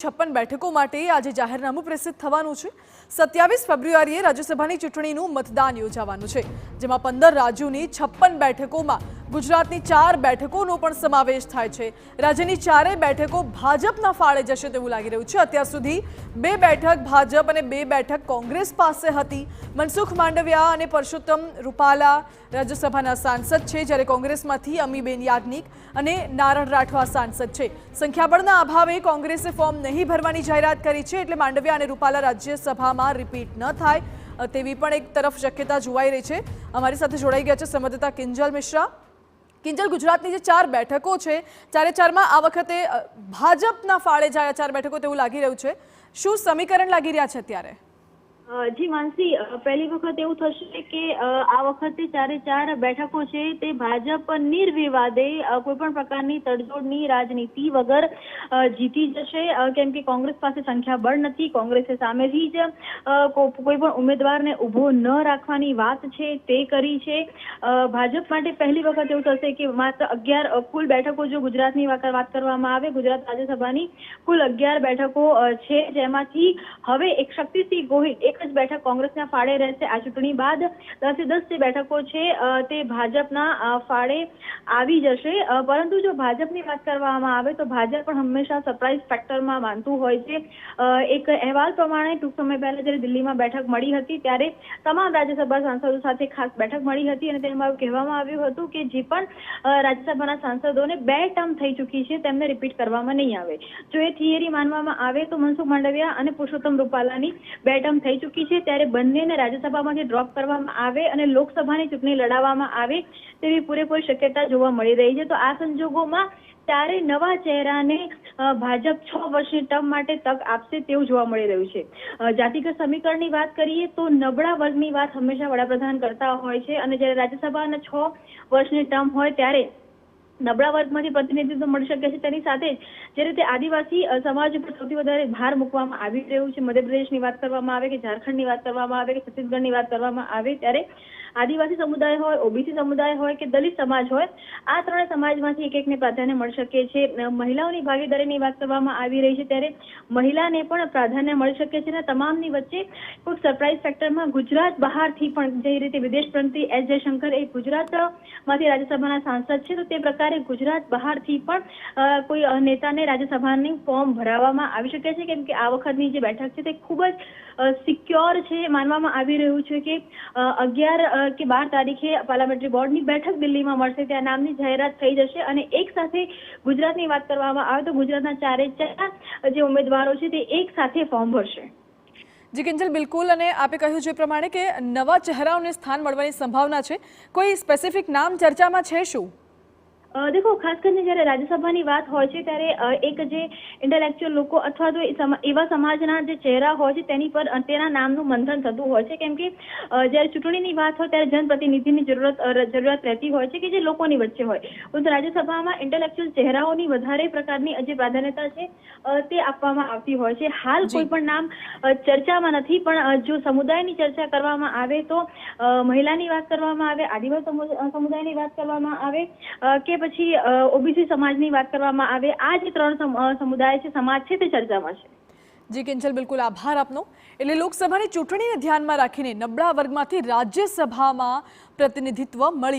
56 બેઠકો માટે આજે જાહેરનામું પ્રસિદ્ધ થવાનું છે। 27 ફેબ્રુઆરીએ રાજ્યસભાની ચૂંટણીનું મતદાન યોજાવાનું છે, જેમાં 15 રાજ્યોની 56 બેઠકોમાં ગુજરાતની 4 બેઠકોનો પણ સમાવેશ થાય છે। રાજ્યની 4 બેઠકો ભાજપના ફાળે જશે તેવું લાગી રહ્યું છે। અત્યાર સુધી 2 બેઠક ભાજપ અને 2 બેઠક કોંગ્રેસ પાસે હતી। મનસુખ માંડવિયા અને પરસોત્તમ રૂપાલા રાજ્યસભાના સાંસદ છે, જ્યારે કોંગ્રેસમાંથી અમીબેન યાજ્ઞિક અને નારણ રાઠવા સાંસદ છે। સંખ્યાબળના અભાવે કોંગ્રેસે ફોર્મ નહીં ભરવાની જાહેરાત કરી છે, એટલે માંડવિયા અને રૂપાલા રાજ્યસભામાં રિપીટ ન થાય તેવી પણ એક તરફ શક્યતા જોવાઈ રહી છે। અમારી સાથે જોડાઈ ગયા છે સંવાદદાતા કિંજલ મિશ્રા। કિંજલ, ગુજરાતની જે 4 બેઠકો છે, 4માં આ વખતે ભાજપના ફાળે જાય 4 બેઠકો તેવું લાગી રહ્યું છે। શું સમીકરણ લાગી રહ્યા છે અત્યારે? જી માનસી, પહેલી વખત એવું થશે કે આ વખતે 4 બેઠકો છે તે ભાજપ નિર્વિવાદે કોઈ પણ પ્રકારની તડજોડની રાજનીતિ વગર જીતી જશે, કેમ કે કોંગ્રેસ પાસે સંખ્યાબળ નથી। કોંગ્રેસે સામેથી જ કોઈ પણ ઉમેદવારને ઊભો ન રાખવાની વાત છે તે કરી છે। ભાજપ માટે પહેલી વખત એવું થશે કે માત્ર 11 કુલ બેઠકો જો ગુજરાતની વાત કરવામાં આવે, ગુજરાત રાજ્યસભાની કુલ 11 બેઠકો છે, જેમાંથી હવે એક શક્તિસિંહ ગોહિલ એક જ બેઠક કોંગ્રેસના ફાળે રહેશે। આ ચૂંટણી બાદ 10 જે બેઠકો છે તે ભાજપના ફાળે આવી જશે। પરંતુ જો ભાજપની વાત કરવામાં આવે તો ભાજપ પણ હંમેશા સરપ્રાઇઝ ફેક્ટરમાં માનતું હોય છે। એક અહેવાલ પ્રમાણે ટૂંક સમય પહેલા જ્યારે દિલ્હીમાં બેઠક મળી હતી ત્યારે તમામ રાજ્યસભા સાંસદો સાથે ખાસ બેઠક મળી હતી અને તેમાં એવું કહેવામાં આવ્યું હતું કે જે પણ રાજ્યસભાના સાંસદોને 2 ટર્મ થઈ ચૂકી છે તેમને રિપીટ કરવામાં નહીં આવે। જો એ થિયરી માનવામાં આવે તો મનસુખ માંડવિયા અને પુરુષોત્તમ રૂપાલાની 2 ટર્મ થઈ ચૂકી છે, ત્યારે બંનેને રાજ્યસભામાંથી ડ્રોપ કરવામાં આવે અને લોકસભાની ચૂંટણી લડાવવામાં આવે તેવી પૂરેપૂરી શક્યતા જોવા મળી રહી છે। તો આ સંજોગોમાં 4 નવા ચહેરાને ભાજપ 6 વર્ષની ટર્મ માટે તક આપશે તેવું જોવા મળી રહ્યું છે। જાતિગત સમીકરણની વાત કરીએ તો નબળા વર્ગની વાત હંમેશા વડાપ્રધાન કરતા હોય છે, અને જ્યારે રાજ્યસભાના 6 વર્ષની ટર્મ હોય ત્યારે નબળા વર્ગમાંથી પ્રતિનિધિત્વ મળી શકે છે। તેની સાથે જે રીતે આદિવાસી સમાજ ઉપર સૌથી વધારે ભાર મૂકવામાં આવી રહ્યું છે, મધ્યપ્રદેશની વાત કરવામાં આવે કે ઝારખંડની વાત કરવામાં આવે કે છત્તીસગઢની વાત કરવામાં આવે, ત્યારે આદિવાસી સમુદાય હોય, ઓબીસી સમુદાય હોય કે દલિત સમાજ હોય, આ 3 સમાજમાંથી એકને પ્રાધાન્ય મળી શકે છે। મહિલાઓની ભાગીદારીની વાત કરવામાં આવી રહી છે, ત્યારે મહિલાને પણ પ્રાધાન્ય મળી શકે છે। તમામની વચ્ચે કોઈ સરપ્રાઇઝ ફેક્ટરમાં ગુજરાત બહારથી પણ જે રીતે વિદેશ મંત્રી એસ જયશંકર એ ગુજરાતમાંથી રાજ્યસભાના સાંસદ છે, તો તે પ્રકારે ગુજરાત બહારથી પણ કોઈ નેતાને રાજ્યસભાની ફોર્મ ભરાવવામાં આવી શકે છે, કેમ કે આ વખતની જે બેઠક છે તે ખૂબ જ સિક્યોર છે। માનવામાં આવી રહ્યું છે કે 11 કે 12 તારીખે પાર્લામેન્ટરી બોર્ડની બેઠક દિલ્હીમાં મળશે, ત્યાં નામની જાહેરાત થઈ જશે અને એક સાથે ગુજરાતની વાત કરવામાં આવે તો ગુજરાતના 4 જે ઉમેદવારો છે તે એક સાથે ફોર્મ ભરશે। જી કિંજલ, બિલકુલ, અને આપે કહ્યું છે પ્રમાણે કે નવા ચહેરાઓને સ્થાન મળવાની સંભાવના છે। કોઈ સ્પેસિફિક નામ ચર્ચામાં છે શું? દેખો, ખાસ કરીને જ્યારે રાજ્યસભાની વાત હોય છે ત્યારે એક જે ઇન્ટેલેક્ચ્યુઅલ લોકો અથવા તો એવા સમાજના જે ચહેરા હોય છે તેની પર તેના નામનું મંથન થતું હોય છે, કેમ કે જ્યારે ચૂંટણીની વાત હોય ત્યારે જનપ્રતિનિધિની જરૂરિયાત રહેતી હોય છે કે જે લોકોની વચ્ચે હોય, પરંતુ રાજ્યસભામાં ઇન્ટેલેક્ચ્યુઅલ ચહેરાઓની વધારે પ્રકારની જે પ્રાધાન્યતા છે તે આપવામાં આવતી હોય છે। હાલ કોઈ પણ નામ ચર્ચામાં નથી, પણ જો સમુદાયની ચર્ચા કરવામાં આવે તો મહિલાની વાત કરવામાં આવે, આદિવાસી સમુદાયની વાત કરવામાં આવે કે પછી ઓબીસી સમાજની વાત કરવામાં આવે, આ જે 3 સમુદાય છે, સમાજ છે, તે ચર્ચામાં છે। જી કિંજલ, બિલકુલ આભાર આપનો। એટલે લોકસભાની ચૂંટણીને ધ્યાનમાં રાખીને નબળા વર્ગમાંથી રાજ્યસભામાં પ્રતિનિધિત્વ મળી